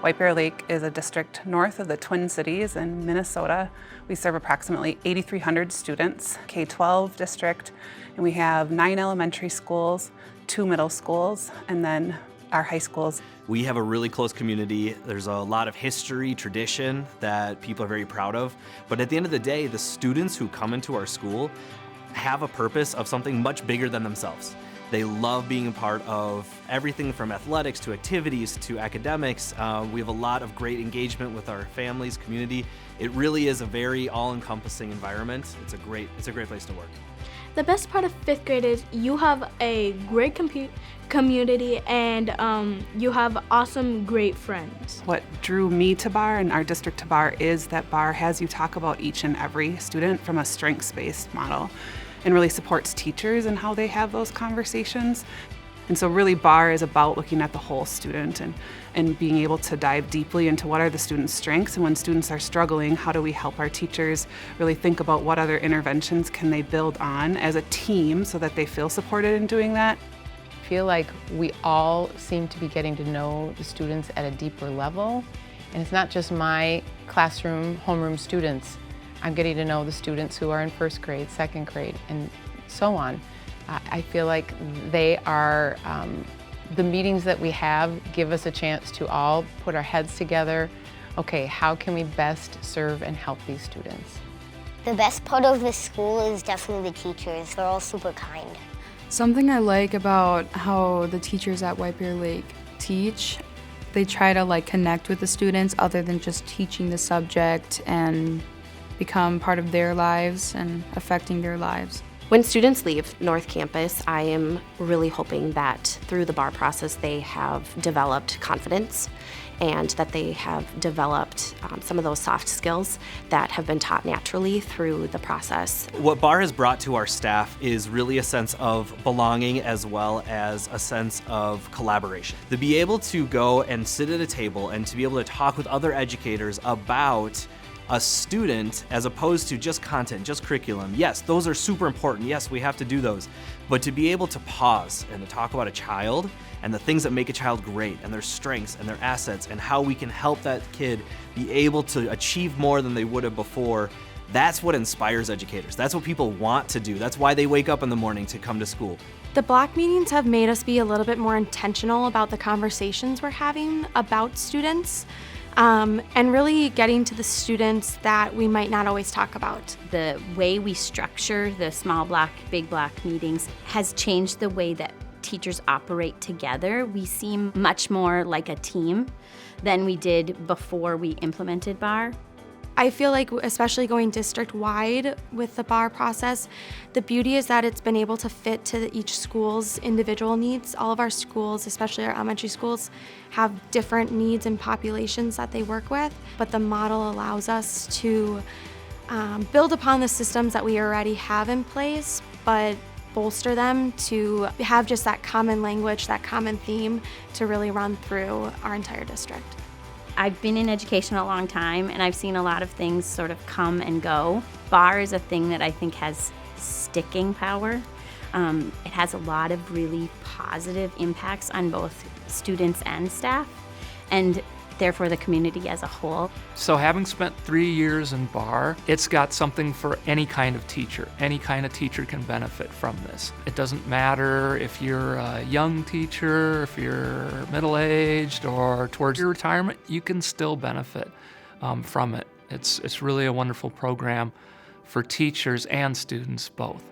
White Bear Lake is a district north of the Twin Cities in Minnesota. We serve approximately 8,300 students, K-12 district, and we have 9 elementary schools, 2 middle schools, and then our high schools. We have a really close community. There's a lot of history, tradition that people are very proud of. But at the end of the day, the students who come into our school have a purpose of something much bigger than themselves. They love being a part of everything from athletics to activities to academics. We have a lot of great engagement with our families, community. It really is a very all-encompassing environment. It's a great place to work. The best part of 5th grade is you have a great community and you have awesome, great friends. What drew me to BARR and our district to BARR is that BARR has you talk about each and every student from a strengths-based model and really supports teachers in how they have those conversations. And so really BARR is about looking at the whole student and being able to dive deeply into what are the students' strengths, and when students are struggling, how do we help our teachers really think about what other interventions can they build on as a team so that they feel supported in doing that. I feel like we all seem to be getting to know the students at a deeper level, and it's not just my classroom, homeroom students. I'm getting to know the students who are in 1st grade, 2nd grade, and so on. I feel like they are, the meetings that we have give us a chance to all put our heads together. Okay, how can we best serve and help these students? The best part of this school is definitely the teachers. They're all super kind. Something I like about how the teachers at White Bear Lake teach, they try to connect with the students other than just teaching the subject and become part of their lives and affecting their lives. When students leave North Campus, I am really hoping that through the BARR process they have developed confidence and that they have developed some of those soft skills that have been taught naturally through the process. What BARR has brought to our staff is really a sense of belonging as well as a sense of collaboration. To be able to go and sit at a table and to be able to talk with other educators about a student as opposed to just content, just curriculum. Yes, those are super important. Yes, we have to do those. But to be able to pause and to talk about a child and the things that make a child great and their strengths and their assets and how we can help that kid be able to achieve more than they would have before, that's what inspires educators. That's what people want to do. That's why they wake up in the morning to come to school. The block meetings have made us be a little bit more intentional about the conversations we're having about students. And really getting to the students that we might not always talk about. The way we structure the small block, big block meetings has changed the way that teachers operate together. We seem much more like a team than we did before we implemented BARR. I feel like, especially going district-wide with the BARR process, the beauty is that it's been able to fit to each school's individual needs. All of our schools, especially our elementary schools, have different needs and populations that they work with, but the model allows us to build upon the systems that we already have in place, but bolster them to have just that common language, that common theme to really run through our entire district. I've been in education a long time and I've seen a lot of things sort of come and go. BARR is a thing that I think has sticking power. It has a lot of really positive impacts on both students and staff, and therefore the community as a whole. So having spent 3 years in BARR, it's got something for any kind of teacher. Any kind of teacher can benefit from this. It doesn't matter if you're a young teacher, if you're middle-aged or towards your retirement, you can still benefit from it. It's really a wonderful program for teachers and students both.